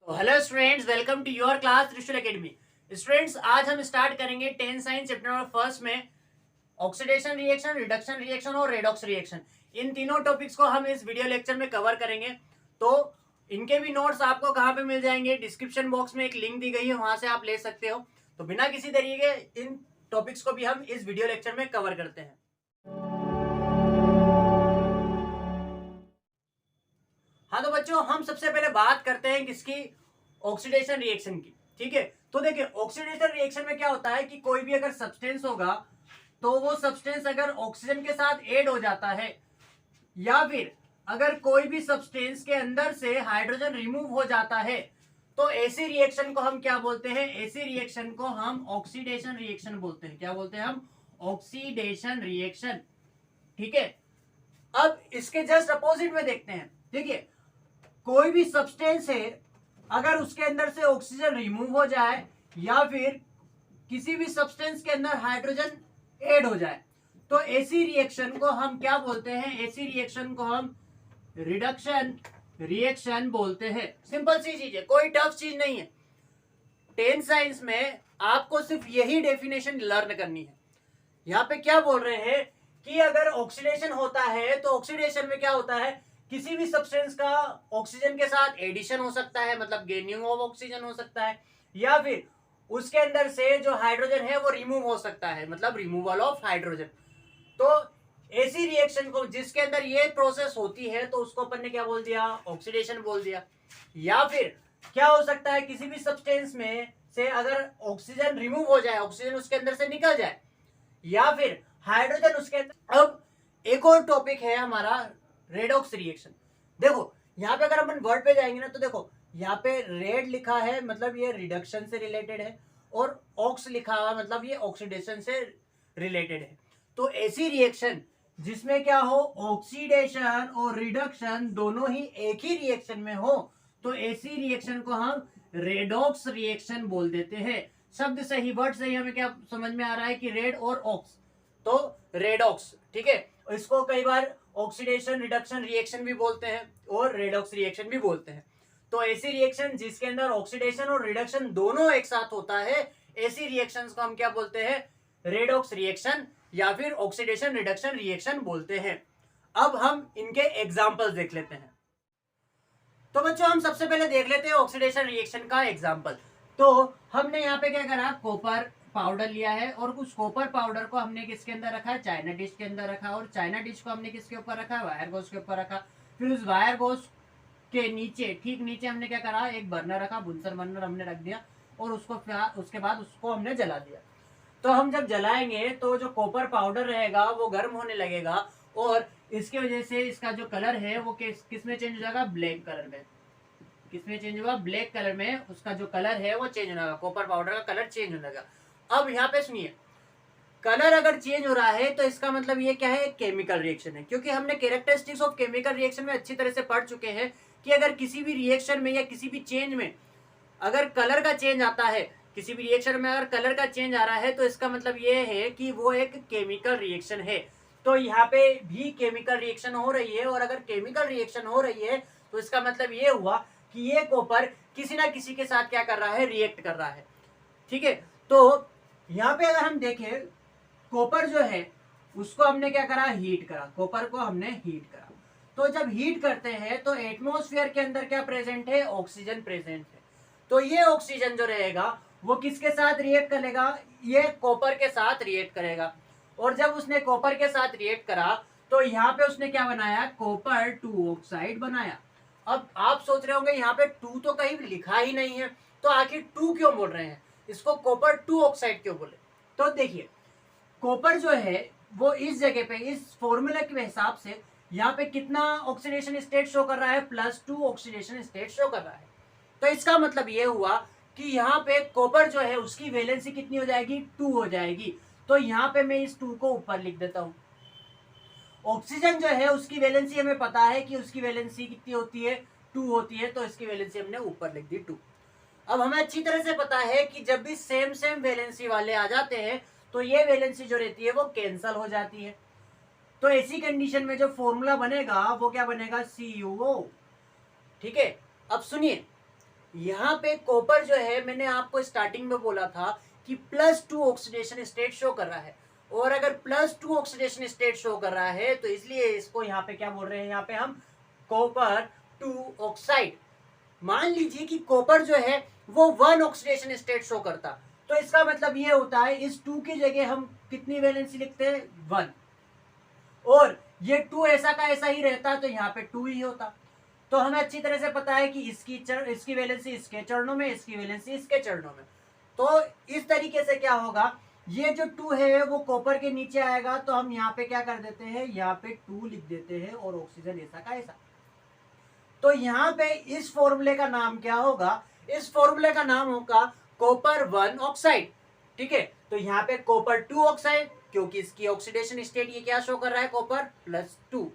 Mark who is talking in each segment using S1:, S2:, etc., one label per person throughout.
S1: Hello students, welcome to your class Trishul academy. Students, आज हम start करेंगे 10 साइंस चैप्टर नंबर फर्स्ट में oxidation reaction, reduction reaction और redox reaction. इन तीनों टॉपिक्स को हम इस वीडियो लेक्चर में कवर करेंगे। तो इनके भी नोट्स आपको कहाँ पे मिल जाएंगे? डिस्क्रिप्शन बॉक्स में एक लिंक दी गई है, वहां से आप ले सकते हो। तो बिना किसी तरीके इन टॉपिक्स को भी हम इस वीडियो लेक्चर में कवर करते हैं। हाँ तो बच्चों, हम सबसे पहले बात करते हैं किसकी? ऑक्सीडेशन रिएक्शन की। ठीक है, तो देखिए ऑक्सीडेशन रिएक्शन में क्या होता है कि कोई भी अगर सब्सटेंस होगा तो वो सब्सटेंस अगर ऑक्सीजन के साथ ऐड हो जाता है या फिर अगर कोई भी सब्सटेंस के अंदर से हाइड्रोजन रिमूव हो जाता है तो ऐसी रिएक्शन को हम क्या बोलते हैं? ऐसी रिएक्शन को हम ऑक्सीडेशन रिएक्शन बोलते हैं। क्या बोलते हैं हम? Oxidation reaction. ठीक है, अब इसके जस्ट अपोजिट में देखते हैं। देखिए, कोई भी सब्सटेंस है, अगर उसके अंदर से ऑक्सीजन रिमूव हो जाए या फिर किसी भी सब्सटेंस के अंदर हाइड्रोजन ऐड हो जाए तो ऐसी रिएक्शन को हम क्या बोलते हैं? ऐसी रिएक्शन को हम रिडक्शन रिएक्शन बोलते हैं। सिंपल सी चीज है, कोई टफ चीज नहीं है। 10 साइंस में आपको सिर्फ यही डेफिनेशन लर्न करनी है। यहाँ पे क्या बोल रहे हैं कि अगर ऑक्सीडेशन होता है तो ऑक्सीडेशन में क्या होता है? किसी भी सब्सटेंस का ऑक्सीजन के साथ एडिशन हो सकता है, मतलब गेनिंग ऑफ ऑक्सीजन हो सकता है, या फिर उसके अंदर से जो हाइड्रोजन है वो रिमूव हो सकता है, मतलब रिमूवल ऑफ हाइड्रोजन। तो ऐसी रिएक्शन को जिसके अंदर ये प्रोसेस होती है तो उसको अपन ने क्या बोल दिया? ऑक्सीडेशन बोल दिया। या फिर क्या हो सकता है? किसी भी सब्सटेंस में से अगर ऑक्सीजन रिमूव हो जाए, ऑक्सीजन उसके अंदर से निकल जाए, या फिर हाइड्रोजन उसके अंदर। अब एक और टॉपिक है हमारा रेडॉक्स रिएक्शन। देखो यहाँ पे अगर अपन वर्ड पे जाएंगे ना तो देखो यहाँ पे रेड लिखा है, मतलब ये रिडक्शन से रिलेटेड है, और ऑक्स लिखा हुआ मतलब ये ऑक्सीडेशन से रिलेटेड है। तो ऐसी रिएक्शन जिसमें क्या हो? ऑक्सीडेशन और रिडक्शन दोनों ही एक ही रिएक्शन में हो तो ऐसी रिएक्शन को हम रेडॉक्स रिएक्शन बोल देते हैं। शब्द सही, वर्ड सही हमें क्या समझ में आ रहा है कि रेड और ऑक्स, तो रेडॉक्स। ठीक है, इसको कई बार ऑक्सीडेशन रिडक्शन रिएक्शन भी बोलते हैं और रेडॉक्स रिएक्शन भी बोलते हैं। तो ऐसी रिएक्शन जिसके अंदर ऑक्सीडेशन और रिडक्शन दोनों एक साथ होता है, ऐसी रिएक्शंस को हम क्या बोलते हैं? रेडॉक्स रिएक्शन या फिर ऑक्सीडेशन रिडक्शन रिएक्शन बोलते हैं। अब हम इनके एग्जांपल्स देख लेते हैं। तो बच्चों, हम सबसे पहले देख लेते हैं ऑक्सीडेशन रिएक्शन का एग्जांपल। तो हमने यहाँ पे क्या करा? कॉपर पाउडर लिया है और उस कॉपर पाउडर को हमने किसके अंदर रखा है? चाइना डिश के अंदर रखा, और चाइना डिश को हमने किसके ऊपर रखा? वायर गोस के ऊपर रखा। फिर उस वायर गोस के नीचे, ठीक नीचे हमने क्या करा? एक बर्नर रखा, बुनसर बर्नर हमने रख दिया, और उसके बाद उसको हमने जला दिया। तो हम जब जलाएंगे तो जो कॉपर पाउडर रहेगा वो गर्म होने लगेगा, और इसकी वजह से इसका जो कलर है वो किस में चेंज हो जाएगा? ब्लैक कलर में। किसमें चेंज होगा? ब्लैक कलर में उसका जो कलर है वो चेंज होगा, कॉपर पाउडर का कलर चेंज होने लगा। अब यहाँ पे सुनिए, कलर अगर चेंज हो रहा है तो इसका मतलब ये क्या है? केमिकल रिएक्शन है। क्योंकि हमने कैरेक्टरिस्टिक्स ऑफ केमिकल रिएक्शन में अच्छी तरह से पढ़ चुके हैं कि अगर किसी भी रिएक्शन में या किसी भी चेंज में अगर कलर का चेंज आता है, किसी भी रिएक्शन में अगर कलर का चेंज आ रहा है तो इसका मतलब ये है कि वो एक केमिकल रिएक्शन है। तो यहाँ पे भी केमिकल रिएक्शन हो रही है, और अगर केमिकल रिएक्शन हो रही है तो इसका मतलब ये हुआ कि ये कॉपर किसी ना किसी के साथ क्या कर रहा है? रिएक्ट कर रहा है। ठीक है, तो यहाँ पे अगर हम देखें, कॉपर जो है उसको हमने क्या करा? हीट करा। कॉपर को हमने हीट करा। तो जब हीट करते हैं तो एटमॉस्फेयर के अंदर क्या प्रेजेंट है? ऑक्सीजन प्रेजेंट है। तो ये ऑक्सीजन जो रहेगा वो किसके साथ रिएक्ट करेगा? ये कॉपर के साथ रिएक्ट करेगा। और जब उसने कॉपर के साथ रिएक्ट करा तो यहाँ पे उसने क्या बनाया? कॉपर 2 ऑक्साइड बनाया। अब आप सोच रहे होंगे यहाँ पे 2 तो कहीं लिखा ही नहीं है, तो आखिर 2 क्यों बोल रहे हैं? इसको कॉपर 2 ऑक्साइड क्यों बोले? तो देखिए, कॉपर जो है वो इस जगह पे, इस फॉर्मूला के हिसाब से यहाँ पे कितना ऑक्सीडेशन स्टेट शो कर रहा है? +2 ऑक्सीडेशन स्टेट शो कर रहा है। तो इसका मतलब ये हुआ कि यहाँ पे कॉपर जो है उसकी वैलेंसी कितनी हो जाएगी? 2 हो जाएगी। तो यहाँ पे मैं इस 2 को ऊपर लिख देता हूँ। ऑक्सीजन जो है उसकी वैलेंसी हमें पता है कि उसकी वैलेंसी कितनी होती है? 2 होती है, तो इसकी वैलेंसी हमने ऊपर लिख दी 2। अब हमें अच्छी तरह से पता है कि जब भी सेम सेम वैलेंसी वाले आ जाते हैं तो ये वैलेंसी जो रहती है वो कैंसल हो जाती है। तो ऐसी कंडीशन में जो फॉर्मूला बनेगा वो क्या बनेगा? CuO। ठीक है, अब सुनिए, यहाँ पे कॉपर जो है, मैंने आपको स्टार्टिंग में बोला था कि +2 ऑक्सीडेशन स्टेट शो कर रहा है, और अगर +2 ऑक्सीडेशन स्टेट शो कर रहा है तो इसलिए इसको यहाँ पे क्या बोल रहे हैं, यहाँ पे हम कॉपर 2 ऑक्साइड। मान लीजिए कि कॉपर जो है वो 1 ऑक्सीडेशन स्टेट शो करता, तो इसका मतलब ये होता है इस 2 की जगह हम कितनी वैलेंसी लिखते हैं, 1, और ये 2 ऐसा का ऐसा ही रहता तो यहाँ पे 2 ही होता। तो हमें अच्छी तरह से पता है कि इसकी वैलेंसी इसके चरणों में, इसकी वैलेंसी इसके चरणों में। तो इस तरीके से क्या होगा, ये जो 2 है वो कॉपर के नीचे आएगा, तो हम यहाँ पे क्या कर देते हैं, यहाँ पे 2 लिख देते हैं, और ऑक्सीजन ऐसा का ऐसा। तो यहाँ पे इस फॉर्मूले का नाम क्या होगा, इस फॉर्मूले का नाम होगा कॉपर 1 ऑक्साइड। ठीक है, तो यहाँ पे कॉपर 2 ऑक्साइड, क्योंकि इसकी ऑक्सीडेशन स्टेट ये क्या शो कर रहा है, कॉपर +2,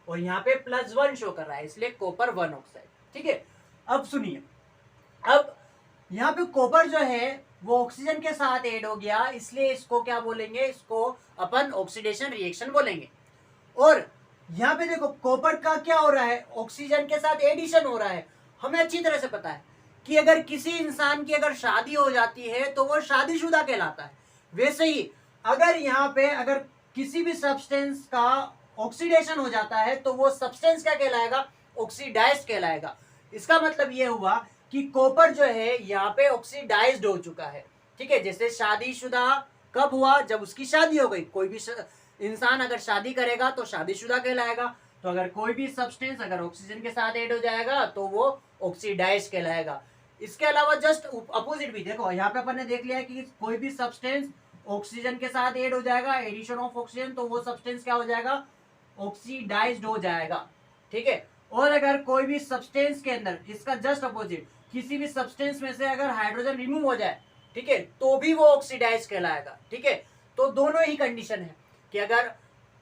S1: और यहाँ पे +1 शो कर रहा है, इसलिए कॉपर 1 ऑक्साइड। ठीक है, अब सुनिए, अब यहाँ पे कॉपर जो है वो ऑक्सीजन के साथ ऐड हो गया, इसलिए इसको क्या बोलेंगे, इसको अपन ऑक्सीडेशन रिएक्शन बोलेंगे। और यहाँ पे देखो कॉपर का क्या हो रहा है, ऑक्सीजन के साथ एडिशन हो रहा है। हमें अच्छी तरह से पता है कि अगर किसी इंसान की अगर शादी हो जाती है तो वो शादीशुदा कहलाता है। वैसे ही अगर यहाँ पे अगर किसी भी सब्सटेंस का ऑक्सीडेशन हो जाता है तो वो सब्सटेंस क्या कहलाएगा, ऑक्सीडाइज्ड कहलाएगा। इसका मतलब ये हुआ कि कॉपर जो है यहाँ पे ऑक्सीडाइज्ड हो चुका है। ठीक है, जैसे शादीशुदा कब हुआ, जब उसकी शादी हो गई। कोई भी इंसान अगर शादी करेगा तो शादीशुदा कहलाएगा। तो अगर कोई भी सब्सटेंस अगर ऑक्सीजन के साथ ऐड हो जाएगा तो वो ऑक्सीडाइज कहलाएगा। इसके अलावा जस्ट अपोजिट भी देखो, यहाँ पे अपन ने देख लिया है कि कोई भी सब्सटेंस ऑक्सीजन के साथ ऐड हो जाएगा, एडिशन ऑफ ऑक्सीजन, तो वो सब्सटेंस क्या हो जाएगा, ऑक्सीडाइज्ड हो जाएगा। ठीक है, और अगर कोई भी सब्सटेंस के अंदर, इसका जस्ट अपोजिट, किसी भी सब्सटेंस में से अगर हाइड्रोजन रिमूव हो जाए, ठीक है, तो भी वो ऑक्सीडाइज कहलाएगा। ठीक है, तो दोनों ही कंडीशन है कि अगर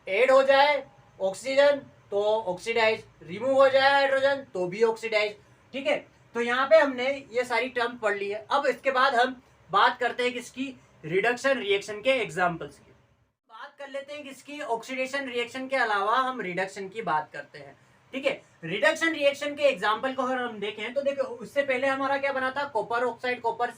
S1: ऐड हो जाए ऑक्सीजन तो ऑक्सीडाइज, रिमूव हो जाए हाइड्रोजन तो भी ऑक्सीडाइज। ठीक है, तो यहाँ पे हमने ये सारी टर्म पढ़ ली है। अब इसके बाद हम बात करते हैं किसकी, रिडक्शन रिएक्शन के एग्जांपल्स की। बात कर लेते हैं किसकी, ऑक्सीडेशन रिएक्शन के अलावा हम रिडक्शन की बात करते हैं। ठीक है, रिडक्शन रिएक्शन के एग्जांपल को अगर हम देखें तो देखो, उससे पहले हमारा क्या बना था, कॉपर ऑक्साइड, कॉपर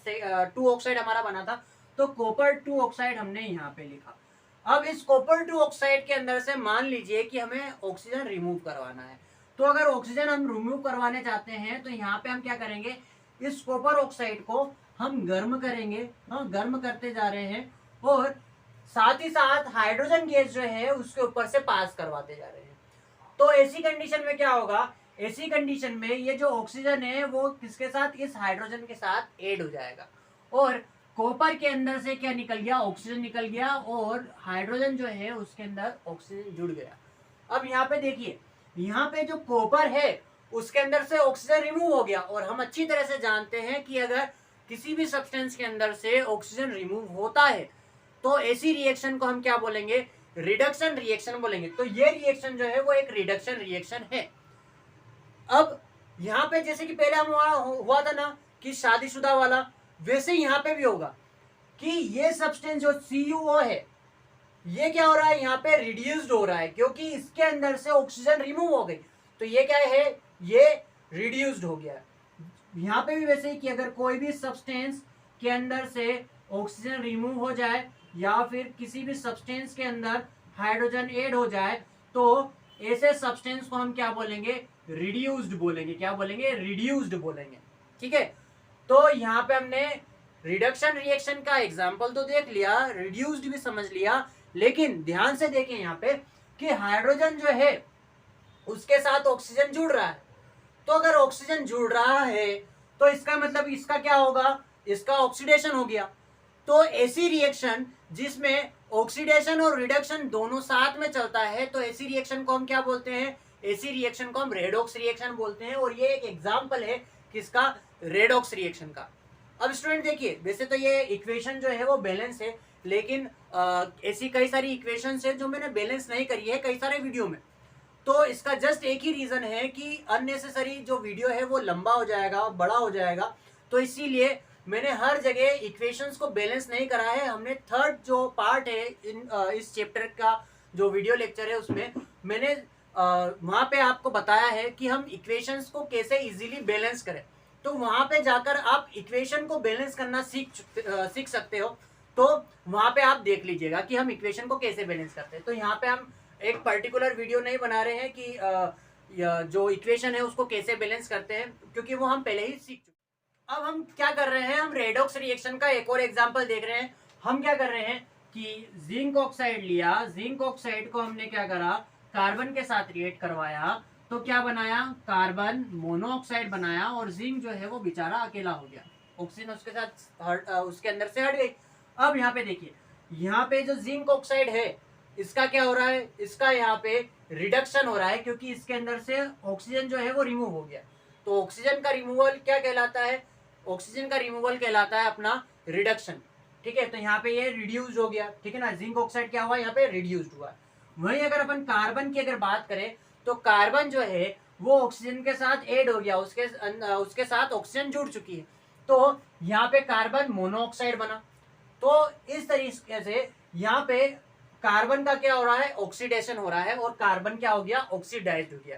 S1: 2 ऑक्साइड हमारा बना था। तो कॉपर 2 ऑक्साइड हमने यहाँ पे लिखा। अब इस कॉपर 2 ऑक्साइड के अंदर से मान लीजिए कि हमें ऑक्सीजन रिमूव करवाना है। तो अगर ऑक्सीजन हम रिमूव करवाने चाहते हैं तो यहाँ पे हम क्या करेंगे, इस कॉपर ऑक्साइड को हम गर्म करेंगे। हाँ, गर्म करते जा रहे हैं, और साथ ही साथ हाइड्रोजन गैस जो है उसके ऊपर से पास करवाते जा रहे हैं। तो ऐसी कंडीशन में क्या होगा, ऐसी कंडीशन में ये जो ऑक्सीजन है वो किसके साथ, इस हाइड्रोजन के साथ ऐड हो जाएगा, और कॉपर के अंदर से क्या निकल गया, ऑक्सीजन निकल गया, और हाइड्रोजन जो है उसके अंदर ऑक्सीजन जुड़ गया। अब यहाँ पे देखिए, यहाँ पे जो कॉपर है उसके अंदर से ऑक्सीजन रिमूव हो गया, और हम अच्छी तरह से जानते हैं कि अगर किसी भी सब्सटेंस के अंदर से ऑक्सीजन रिमूव होता है तो ऐसी रिएक्शन को हम क्या बोलेंगे, रिडक्शन रिएक्शन बोलेंगे। तो ये रिएक्शन जो है वो एक रिडक्शन रिएक्शन है। अब यहाँ पे जैसे कि पहले हम हुआ था ना कि शादीशुदा वाला, वैसे यहाँ पे भी होगा कि ये सब्सटेंस जो CuO है ये क्या हो रहा है, यहाँ पे रिड्यूस्ड हो रहा है, क्योंकि इसके अंदर से ऑक्सीजन रिमूव हो गई। तो ये क्या है, ये रिड्यूस्ड हो गया। यहाँ पे भी वैसे ही कि अगर कोई भी सब्सटेंस के अंदर से ऑक्सीजन रिमूव हो जाए या फिर किसी भी सब्सटेंस के अंदर हाइड्रोजन ऐड हो जाए तो ऐसे सब्सटेंस को हम क्या बोलेंगे, रिड्यूस्ड बोलेंगे। क्या बोलेंगे, रिड्यूस्ड बोलेंगे। ठीक है, तो यहाँ पे हमने रिडक्शन रिएक्शन का एग्जाम्पल तो देख लिया, रिड्यूस्ड भी समझ लिया, लेकिन ध्यान से देखें यहाँ पे कि हाइड्रोजन जो है उसके साथ ऑक्सीजन जुड़ रहा है। तो अगर ऑक्सीजन जुड़ रहा है तो इसका मतलब इसका क्या होगा, इसका ऑक्सीडेशन हो गया। तो ऐसी रिएक्शन जिसमें ऑक्सीडेशन और रिडक्शन दोनों साथ में चलता है, तो ऐसी रिएक्शन को हम क्या बोलते हैं, ऐसी रिएक्शन को हम रेडॉक्स रिएक्शन बोलते हैं। और ये एक एग्जाम्पल है किसका, रेडॉक्स रिएक्शन का। अब स्टूडेंट देखिए, वैसे तो ये इक्वेशन जो है वो बैलेंस है, लेकिन ऐसी कई सारी इक्वेशंस है जो मैंने बैलेंस नहीं करी है कई सारे वीडियो में। तो इसका जस्ट एक ही रीजन है कि अननेसेसरी जो वीडियो है वो लंबा हो जाएगा, बड़ा हो जाएगा, तो इसीलिए मैंने हर जगह इक्वेशंस को बैलेंस नहीं करा है। हमने थर्ड जो पार्ट है इस चैप्टर का जो वीडियो लेक्चर है उसमें मैंने वहाँ पे आपको बताया है कि हम इक्वेशंस को कैसे इजीली बैलेंस करें। तो वहां पे जाकर आप इक्वेशन को बैलेंस करना सीख सकते हो। तो वहां पे आप देख लीजिएगा कि हम इक्वेशन को कैसे बैलेंस करते हैं। तो यहाँ पे हम एक पर्टिकुलर वीडियो नहीं बना रहे हैं कि जो इक्वेशन है उसको कैसे बैलेंस करते हैं, क्योंकि वो हम पहले ही सीख चुके। अब हम क्या कर रहे हैं, हम रेडॉक्स रिएक्शन का एक और एग्जांपल देख रहे हैं। हम क्या कर रहे हैं कि जिंक ऑक्साइड लिया, जिंक ऑक्साइड को हमने क्या करा, कार्बन के साथ रिएक्ट करवाया, तो क्या बनाया, कार्बन मोनोऑक्साइड बनाया, और जिंक जो है वो बेचारा अकेला हो गया, ऑक्सीजन उसके साथ उसके अंदर से हट गई। अब यहाँ पे देखिए, यहाँ पे जो जिंक ऑक्साइड है इसका क्या हो रहा है, इसका यहाँ पे रिडक्शन हो रहा है, क्योंकि इसके अंदर से ऑक्सीजन जो है वो रिमूव हो गया। तो ऑक्सीजन का रिमूवल क्या कहलाता है, ऑक्सीजन का रिमूवल कहलाता है अपना रिडक्शन। ठीक है, तो यहाँ पे ये रिड्यूस हो गया, ठीक है ना, जिंक ऑक्साइड क्या हुआ, यहाँ पे रिड्यूस्ड हुआ। वहीं अगर अपन कार्बन की अगर बात करें, तो कार्बन जो है वो ऑक्सीजन के साथ ऐड हो गया, उसके साथ ऑक्सीजन जुड़ चुकी है, तो यहाँ पे कार्बन मोनोऑक्साइड बना। तो इस तरीके से यहाँ पे कार्बन का क्या हो रहा है, ऑक्सीडेशन हो रहा है, और कार्बन क्या हो गया, ऑक्सीडाइज्ड हो गया।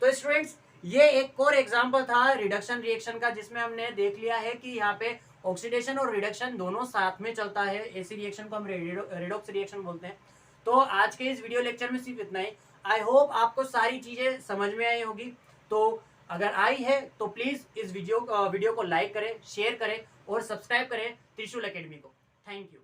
S1: तो स्टूडेंट्स, ये एक और एग्जांपल था रिडक्शन रिएक्शन का, जिसमें हमने देख लिया है कि यहाँ पे ऑक्सीडेशन और रिडक्शन दोनों साथ में चलता है। ऐसी रिएक्शन को हम रेडॉक्स रिएक्शन बोलते हैं। तो आज के इस वीडियो लेक्चर में सिर्फ इतना ही। आई होप आपको सारी चीजें समझ में आई होगी। तो अगर आई है तो प्लीज इस वीडियो को लाइक करें, शेयर करें और सब्सक्राइब करें त्रिशूल एकेडमी को। Thank you.